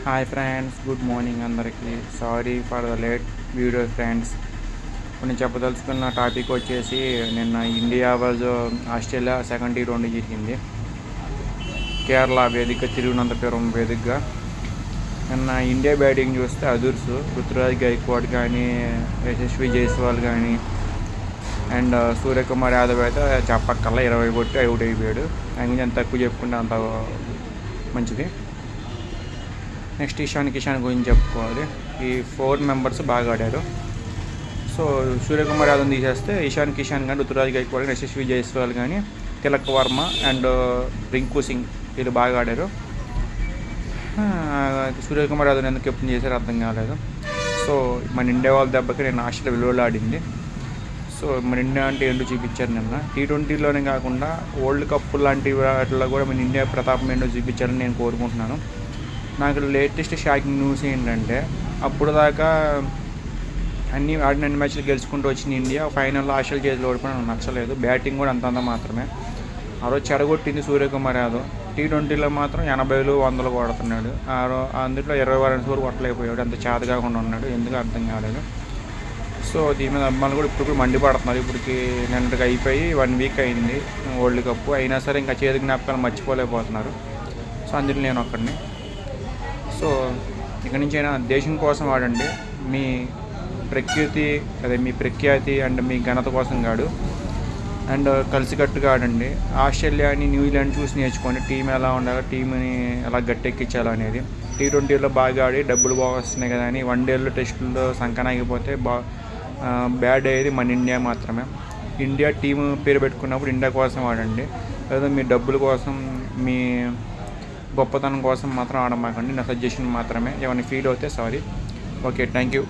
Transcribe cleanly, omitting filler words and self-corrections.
Hi friends, good morning అందరికీ. Sorry for the late video friends. నేను చెప్పదలుచుకున్న topic వచ్చేసి నిన్న India was Australia second T20 జరిగింది. కేరళ వేదిక, తిరువనంతపురం వేదికగా. నిన్న ఇండియా బ్యాటింగ్ చూస్తే అదుర్సు. రుతురాజ్ గైక్వాడ్ కానీ, యశస్వి జైస్వాల్ కానీ అండ్ సూర్యకుమార్ యాదవ్ అయితే చెప్పక్కల్లా 20 కొట్టి అవుట్ అయిపోయాడు. ఆయన ఎంత తక్కువ చెప్పుకుంటే అంత మంచిది. నెక్స్ట్ ఇషాన్ కిషాన్ గురించి చెప్పుకోవాలి. ఈ 4 మెంబర్స్ బాగా ఆడారు. సో సూర్యకుమార్ యాదవ్ తీసేస్తే ఇషాన్ కిషాన్ కానీ, రుతురాజ్ గైక్వాడ్ కానీ, యశస్వి జైస్వాల్ కానీ, తిలక్ వర్మ అండ్ రింకు సింగ్ వీళ్ళు బాగా ఆడారు. సూర్యకుమార్ యాదవ్ ఎందుకు కెప్టెన్ చేశారో అర్థం కాలేదు. సో మన ఇండియా వాళ్ళ దెబ్బకి నేను ఆస్ట్రేలియా విలువలు ఆడింది. సో మన ఇండియా అంటే ఏంటో చూపించారు నిన్న. టీ20లోనే కాకుండా వరల్డ్ కప్ లాంటి వాటిలో కూడా మన ఇండియా ప్రతాపం ఏంటో చూపించాలని నేను కోరుకుంటున్నాను. నాకు లేటెస్ట్ షాకింగ్ న్యూస్ ఏంటంటే, అప్పుడు దాకా ఆడిన అన్ని మ్యాచ్లు గెలుచుకుంటూ వచ్చిన ఇండియా ఫైనల్లో ఆస్ట్రేలియా చేతిలో ఓడిపోవడం నాకు నచ్చలేదు. బ్యాటింగ్ కూడా అంతంత మాత్రమే. ఆ రోజు చెడగొట్టింది సూర్యకుమార్ యాదవ్. టీ20లో మాత్రం 80లు 100లు కొడుతున్నాడు. అందులో 20 రన్స్ వరకు కొట్టలేకపోయాడు. అంత చేత కాకుండా ఉన్నాడు. ఎందుకు అర్థం కాలేదు. సో దీని మీద అమ్మాయిలు కూడా ఇప్పుడు మండిపడుతున్నారు. ఇప్పటికి నిన్నటికి అయిపోయి 1 వీక్ అయింది వరల్డ్ కప్. అయినా సరే ఇంకా చేతి జ్ఞాపకాలు మర్చిపోలేకపోతున్నారు. సో అందులో నేను ఒక్కడిని. సో ఇక్కడి నుంచి అయినా దేశం కోసం ఆడండి. మీ మీ ప్రఖ్యాతి అండ్ మీ ఘనత కోసం కాదు. అండ్ కలిసికట్టుగా ఆడండి. ఆస్ట్రేలియాని, న్యూజిలాండ్ చూసి నేర్చుకోండి. టీం ఎలా ఉండాలో, టీంని ఎలా గట్టెక్కించాలనేది. టీ20లో బాగా ఆడి డబ్బులు బాగా వస్తున్నాయి కదా అని వన్డేల్లో టెస్టుల్లో సంకనాగిపోతే బ్యాడ్ అయ్యేది మన ఇండియా మాత్రమే. ఇండియా టీం పేరు పెట్టుకున్నప్పుడు ఇండియా కోసం ఆడండి. లేదా మీ డబ్బుల కోసం, మీ గొప్పతనం కోసం మాత్రం ఆడమాకండి. నా సజెషన్ మాత్రమే. ఏమైనా ఫీల్ అవుతే సారీ. Okay, thank you.